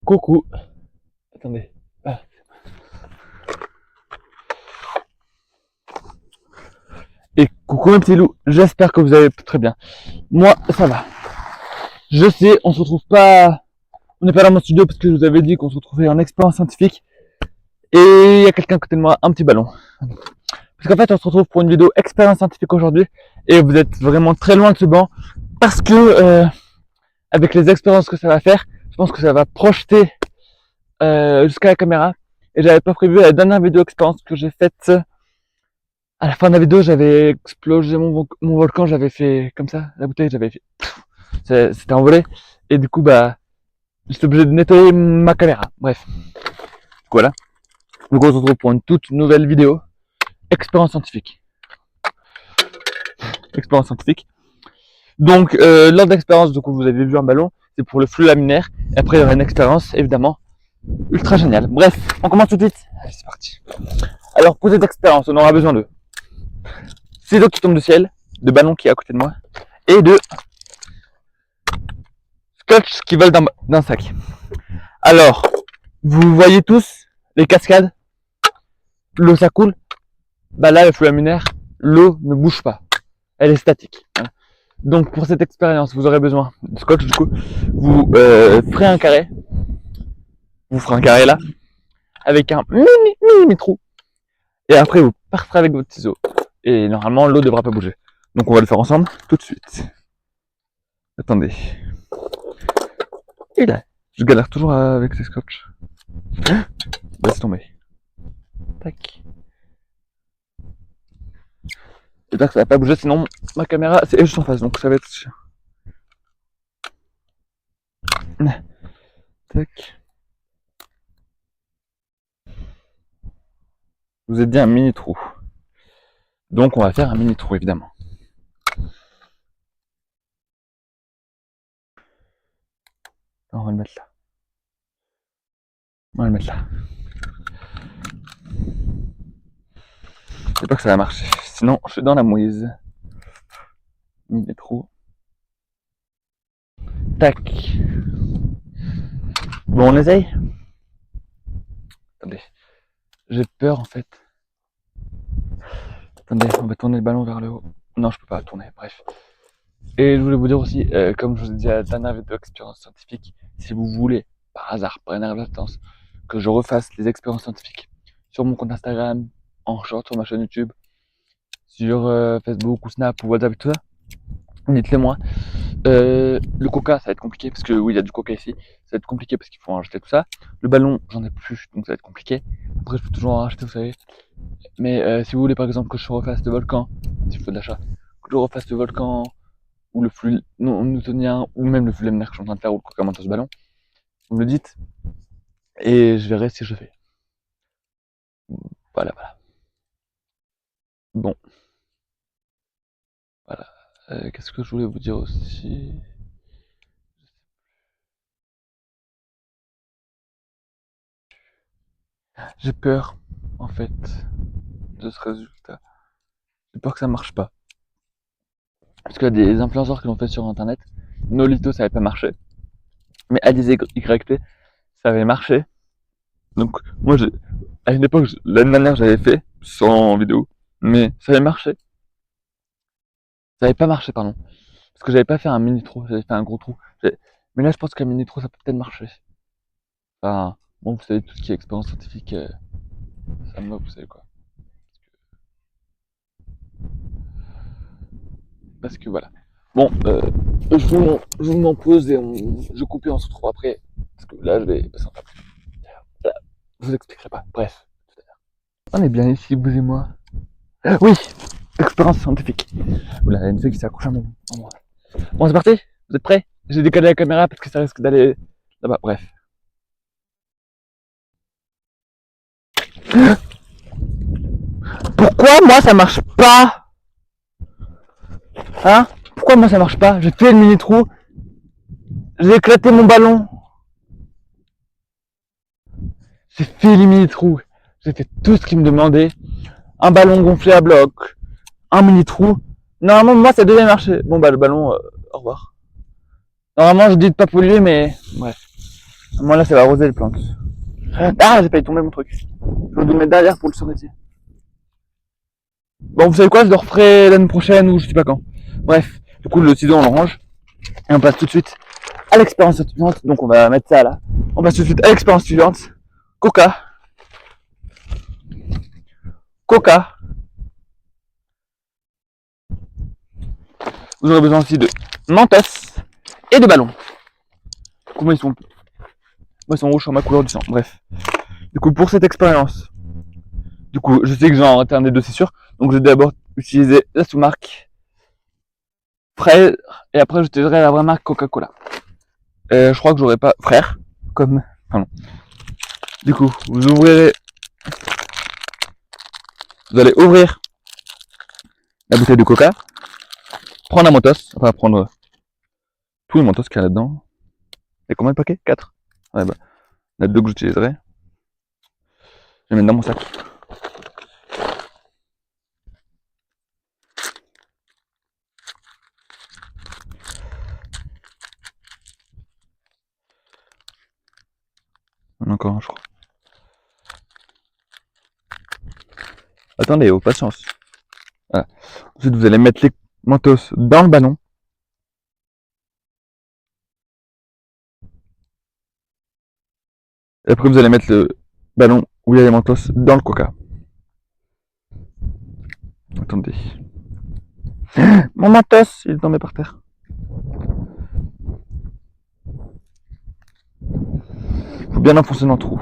Coucou. Attendez. Ah. Et coucou mes petits loups, j'espère que vous allez très bien. Moi, ça va. Je sais, on se retrouve pas... On n'est pas dans mon studio parce que je vous avais dit qu'on se retrouvait en expérience scientifique. Et il y a quelqu'un à côté de moi, un petit ballon. Parce qu'en fait, on se retrouve pour une vidéo expérience scientifique aujourd'hui. Et vous êtes vraiment très loin de ce banc. Parce que, avec les expériences que ça va faire, je pense que ça va projeter jusqu'à la caméra. Et j'avais pas prévu la dernière vidéo expérience que j'ai faite. À la fin de la vidéo, j'avais explosé mon volcan, j'avais fait comme ça, la bouteille, j'avais fait... C'était envolé. Et du coup, bah, j'étais obligé de nettoyer ma caméra. Bref. Voilà. Donc on se retrouve pour une toute nouvelle vidéo. Expérience scientifique. Expérience scientifique. Donc, lors d'expérience, du coup, vous avez vu un ballon, c'est pour le flux laminaire. Et après, il y aura une expérience, évidemment, ultra géniale. Bref, on commence tout de suite. Allez, c'est parti. Alors, pour cette expérience, on aura besoin de ciseaux qui tombent du ciel, de ballons qui est à côté de moi, et de scotch qui vole d'un sac. Alors, vous voyez tous les cascades, l'eau ça coule. Bah là, le flux laminaire, l'eau ne bouge pas, elle est statique. Donc pour cette expérience, vous aurez besoin de scotch. Du coup, vous ferez un carré, là, avec un mini trou, et après vous partirez avec votre ciseau. Et normalement, l'eau ne devra pas bouger. Donc on va le faire ensemble tout de suite. Attendez. Et là, je galère toujours avec ces scotch. Laisse tomber. Tac. J'espère que ça va pas bouger, sinon ma caméra c'est juste en face, donc ça va être chiant. Tac. Vous êtes dit un mini trou. Donc on va faire un mini trou évidemment. On va le mettre là. On va le mettre là. J'espère pas que ça va marcher. Sinon je suis dans la mouise. Mini trou. Tac. Bon, on essaye. Attendez. J'ai peur en fait. Attendez, on va tourner le ballon vers le haut. Non, je peux pas tourner, bref. Et je voulais vous dire aussi, comme je vous ai dit à la dernière vidéo expérience scientifique, si vous voulez, par hasard, par inadvertance, que je refasse les expériences scientifiques sur mon compte Instagram, en short sur ma chaîne YouTube, sur Facebook ou Snap ou WhatsApp et tout ça, dites-le moi. Le coca, ça va être compliqué parce que oui, il y a du coca ici. Ça va être compliqué parce qu'il faut en acheter tout ça. Le ballon, j'en ai plus, donc ça va être compliqué. Après, je peux toujours en racheter, vous savez. Mais si vous voulez par exemple que je refasse le volcan, s'il faut de l'achat, que je refasse le volcan ou le flux newtonien ou même le flux laminaire que je suis en train de faire ou le coca sur ce ballon, vous me le dites et je verrai si je fais. Voilà. Bon. Voilà. Qu'est-ce que je voulais vous dire aussi? J'ai peur, en fait, de ce résultat. J'ai peur que ça marche pas. Parce qu'il y a des influenceurs qui l'ont fait sur internet. Nolito, ça avait pas marché. Mais ADZYT, ça avait marché. Donc, moi, à une époque, l'année dernière, j'avais fait, sans vidéo. Mais ça avait marché. Ça avait pas marché, pardon. Parce que j'avais pas fait un mini trou, j'avais fait un gros trou. Mais là, je pense qu'un mini trou, ça peut peut-être marcher. Enfin, bon, vous savez, tout ce qui est expérience scientifique, ça me va, vous savez quoi. Parce que voilà. Bon, je vous m'en pose et je coupe et on se retrouve après. Parce que là, je vais passer en table. Voilà. Je vous expliquerai pas. Bref, tout à l'heure. On est bien ici, vous et moi. Oui, expérience scientifique. Oula, il y a une fille qui s'accroche à mon bras. Bon, c'est parti. Vous êtes prêts? J'ai décalé la caméra parce que ça risque d'aller là-bas. Bref. Pourquoi moi ça marche pas? Hein? Pourquoi moi ça marche pas? J'ai fait le mini trou. J'ai éclaté mon ballon. J'ai fait les mini trous. J'ai fait tout ce qu'il me demandait. Un ballon gonflé à bloc. Un mini trou. Normalement, moi ça devait marcher. Bon bah le ballon, au revoir. Normalement je dis de pas polluer mais bref. Moi là, ça va arroser les plantes. Ah, j'ai failli tomber mon truc. Je vais le mettre derrière pour le cerisier. Bon, vous savez quoi, je le referai l'année prochaine ou je sais pas quand. Bref, du coup, le ciseau, on le range. Et on passe tout de suite à l'expérience suivante. Donc, on va mettre ça là. On passe tout de suite à l'expérience suivante. Coca. Coca. Vous aurez besoin aussi de mentos et de ballons. Comment ils sont? Moi, ils sont rouges sur ma couleur du sang. Bref. Du coup, pour cette expérience, du coup, je sais que j'en raté un des deux, c'est sûr. Donc, je vais d'abord utiliser la sous-marque Frère et après, j'utiliserai la vraie marque Coca-Cola. Je crois que j'aurai pas frère comme. Enfin, non. Du coup, vous ouvrirez. Vous allez ouvrir la bouteille de Coca, prendre un mentos, enfin prendre tous les mentos qu'il y a là-dedans. Et combien de paquets? 4. Ouais, bah, il y en a 2 que j'utiliserai. Je vais mettre dans mon sac. Il y en a encore un, je crois. Attendez, oh, patience. Voilà. Ensuite, vous allez mettre les mentos dans le ballon. Et après, vous allez mettre le ballon où il y a les mentos dans le Coca. Attendez. Mon mentos, il est tombé par terre. Faut bien enfoncer dans le trou.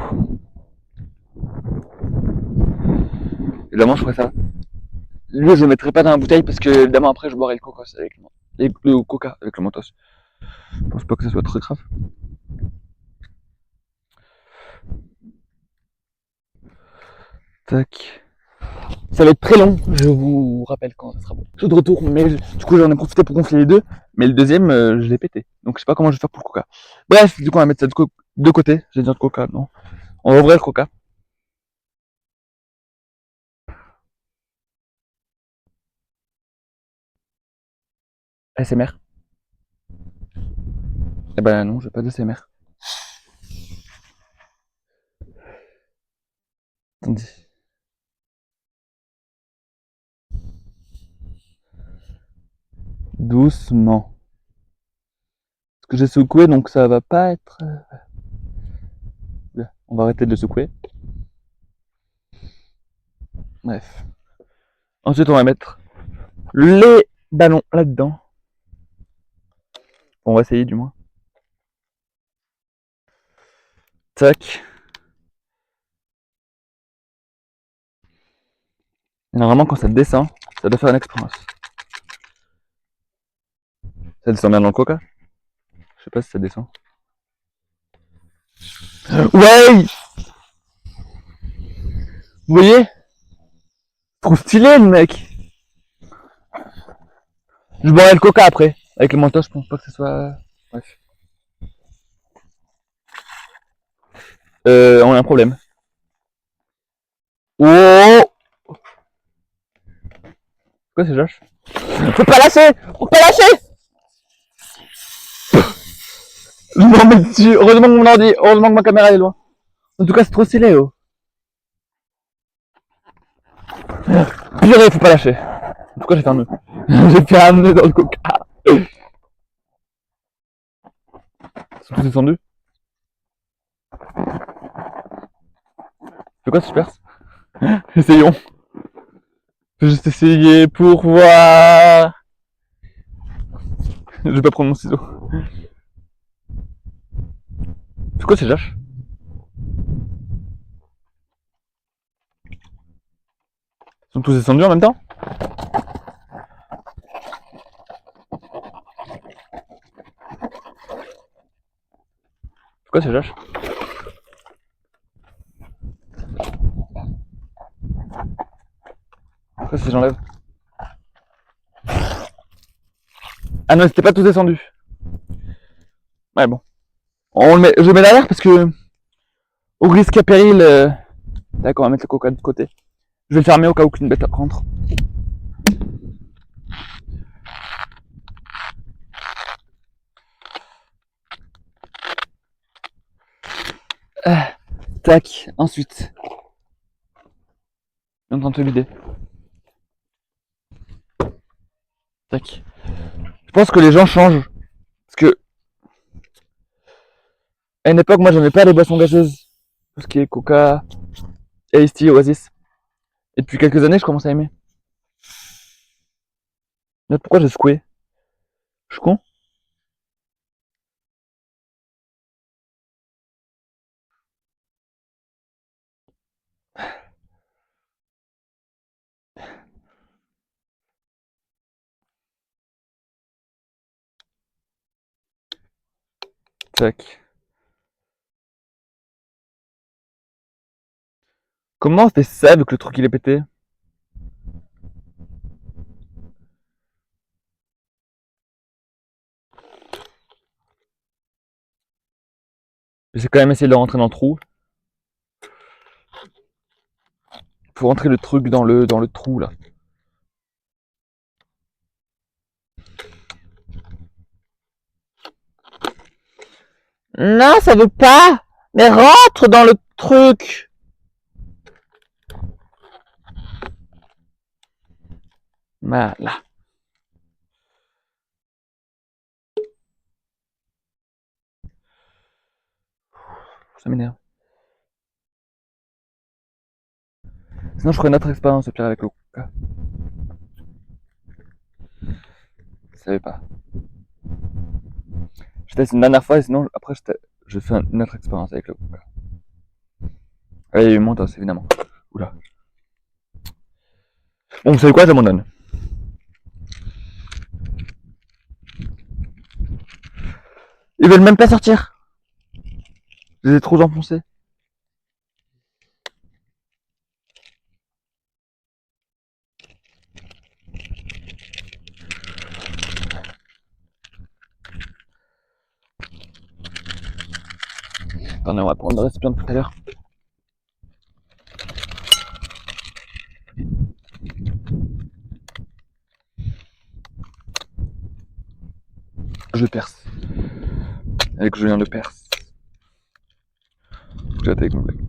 Évidemment, je ferai ça. Lui, je le mettrai pas dans la bouteille parce que, évidemment, après, je boirai le coca avec le coca avec le mentos. Je pense pas que ça soit très grave. Tac. Ça va être très long, je vous rappelle quand ça sera bon. Je suis de retour, mais du coup j'en ai profité pour gonfler les deux, mais le deuxième je l'ai pété. Donc je sais pas comment je vais faire pour le coca. Bref, du coup on va mettre ça de côté. J'ai dit de coca, non. On va ouvrir le coca. ASMR. Eh ben non, j'ai pas d'ASMR. Attendez. Doucement. Parce que j'ai secoué donc ça va pas être. On va arrêter de le secouer. Bref. Ensuite on va mettre les ballons là-dedans. On va essayer du moins. Tac. Et normalement quand ça descend, ça doit faire une expérience. Ça descend bien dans le coca? Je sais pas si ça descend. Ouais! Vous voyez? Trop stylé le mec! Je boirai le coca après. Avec le mentos, je pense pas que ce soit. Bref. On a un problème. Oh! Quoi c'est Josh? Faut pas lâcher! Faut pas lâcher! Je m'en mets dessus. Heureusement que mon ordi, heureusement que ma caméra est loin. En tout cas, c'est trop stylé, oh. Purée, faut pas lâcher. Pourquoi j'ai fait un nœud? J'ai fait un nœud dans le coca. Ils sont tous descendus. C'est quoi si je perce? Essayons. Je vais juste essayer pour voir. Je vais pas prendre mon ciseau. C'est quoi c'est Josh? Ils sont tous descendus en même temps? C'est quoi c'est Josh? Pourquoi si j'enlève? Ah non, c'était pas tous descendus. Ouais, bon. On le met, je le mets derrière parce que, au risque à péril, d'accord, on va mettre le coca de côté. Je vais le fermer au cas où qu'une bête rentre. Tac, ensuite. On est en train de se vider. Tac. Je pense que les gens changent. Parce que, à une époque, moi, j'aimais pas les boissons gazeuses. Tout ce qui est Coca, Ice Tea, Oasis. Et depuis quelques années, je commence à aimer. Mais pourquoi j'ai secoué? Je suis con? Tac. Comment on fait ça vu que le truc il est pété? J'ai quand même essayé de le rentrer dans le trou. Faut rentrer le truc dans le trou là. Non, ça veut pas. Mais rentre dans le truc. Voilà. Ça m'énerve. Sinon, je ferai une autre expérience au pire avec le Coca. Je savais pas. Je teste une dernière fois et sinon, après, je fais une autre expérience avec le Coca. Ah, il y a eu Mentos, évidemment. Oula. Bon, vous savez quoi, j'abandonne. Ils veulent même pas sortir. Je les ai trop enfoncés. Attendez, on va prendre le récipient de tout à l'heure. Je perce. Avec Julien de Perse. J'ai hâte avec mon blague.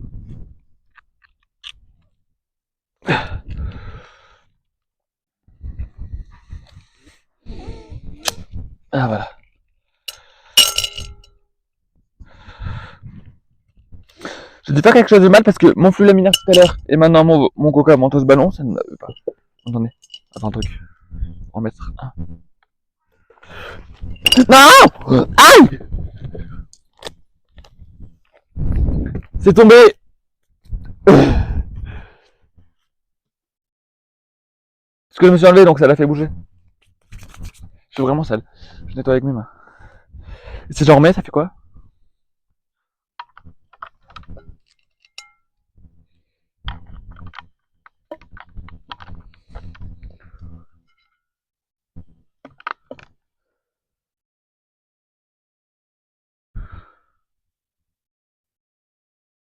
Ah voilà. Je dis pas quelque chose de mal parce que mon flux laminaire tout à l'heure et maintenant mon Coca Mentos ballon, ça ne me veut pas. Attendez. Attends un truc. En mettre un. Non! Aïe! C'est tombé! Parce que je me suis enlevé donc ça l'a fait bouger. Je suis vraiment sale. Je nettoie avec mes mains. Et si j'en remets, ça fait quoi?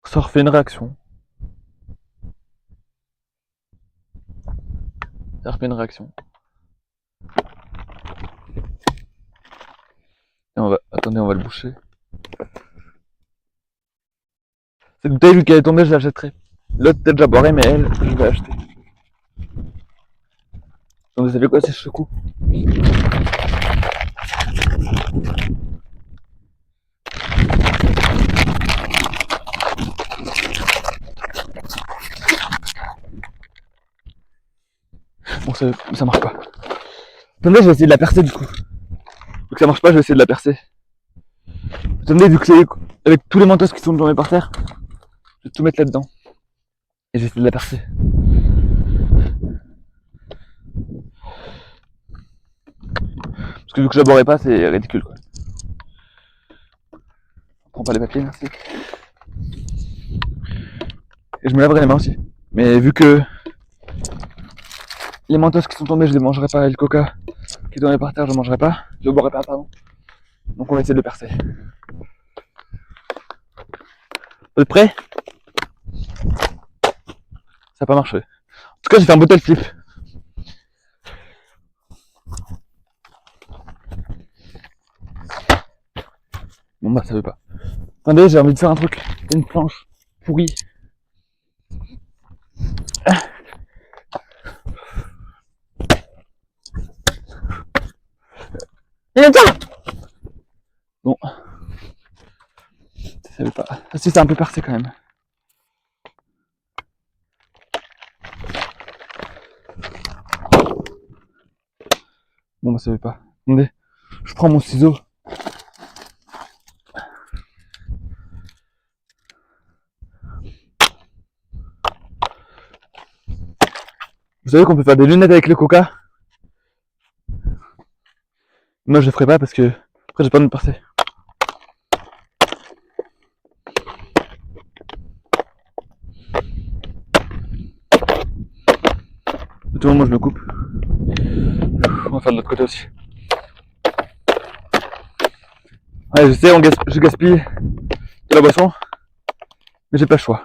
Ça refait une réaction. Ça refait une réaction. Et on va. Attendez, on va le boucher. Cette bouteille, vu qu'elle est tombée, je l'achèterai. L'autre, peut-être déjà boiré, mais elle, je vais acheter. Donc vous savez quoi, c'est ce coup. Bon, ça marche pas. Attendez, je vais essayer de la percer du coup. Vu que ça marche pas, je vais essayer de la percer. Attendez, vu que c'est avec tous les mentos qui sont tombés par terre, je vais tout mettre là-dedans. Et je vais essayer de la percer. Parce que vu que je la boirai pas, c'est ridicule quoi. On prend pas les papiers, merci. Et je me laverai les mains aussi. Mais vu que les mentos qui sont tombés, je les mangerai pas, et le coca qui est tombé par terre, je mangerai pas. Je boirai pas, pardon. Donc on va essayer de le percer. Vous êtes prêts? Ça n'a pas marché. En tout cas, j'ai fait un bottle flip. Bon bah ça veut pas. Attendez, j'ai envie de faire un truc. Une planche pourrie. Bon. Ça savait pas. Ah, si, c'est un peu percé quand même. Bon, bah, ça savait pas. Attendez, je prends mon ciseau. Vous savez qu'on peut faire des lunettes avec le coca? Moi, je le ferai pas parce que après, j'ai pas de me percer. De tout moment, je me coupe. On va faire de l'autre côté aussi. Ouais, je sais, je gaspille de la boisson, mais j'ai pas le choix.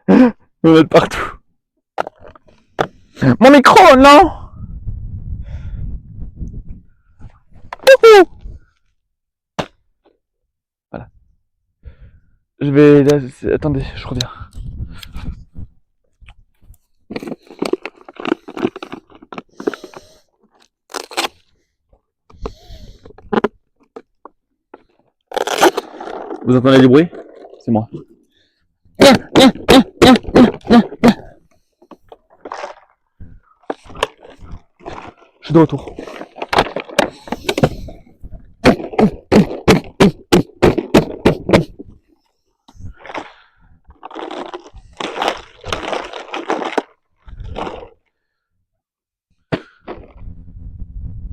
Je vais mettre partout. Mon micro, non! Voilà. Je vais... Là, attendez, je reviens. Vous entendez du bruit? C'est moi. Je suis de retour.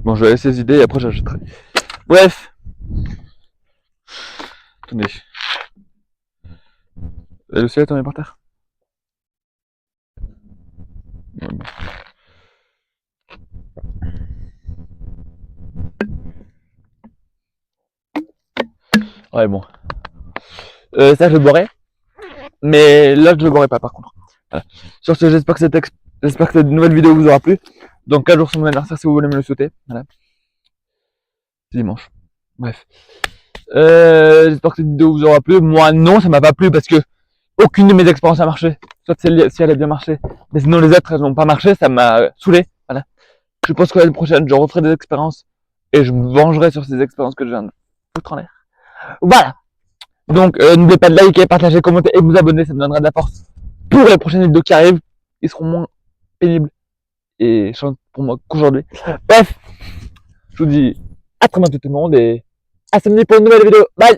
Bon, je vais laisser les idées et après j'achèterai. Bref. Attendez. Le ciel est tombé par terre. Ouais, bon. Ouais, bon. Ça, je le boirai. Mais là, je le boirai pas, par contre. Voilà. Sur ce, j'espère que cette nouvelle vidéo vous aura plu. Donc, 4 jours sur mon anniversaire, si vous voulez me le souhaiter. Voilà. C'est dimanche. Bref. J'espère que cette vidéo vous aura plu. Moi, non, ça m'a pas plu parce que aucune de mes expériences a marché. Soit si elle a bien marché, mais sinon les autres, elles n'ont pas marché. Ça m'a saoulé. Voilà. Je pense que l'année prochaine, je referai des expériences et je me vengerai sur ces expériences que je viens de foutre en l'air. Voilà. Donc, n'oubliez pas de liker, partager, commenter et vous abonner. Ça me donnera de la force pour les prochaines vidéos qui arrivent. Ils seront moins pénibles et chiants pour moi qu'aujourd'hui. Bref, je vous dis à très bientôt tout le monde et à samedi pour une nouvelle vidéo. Bye!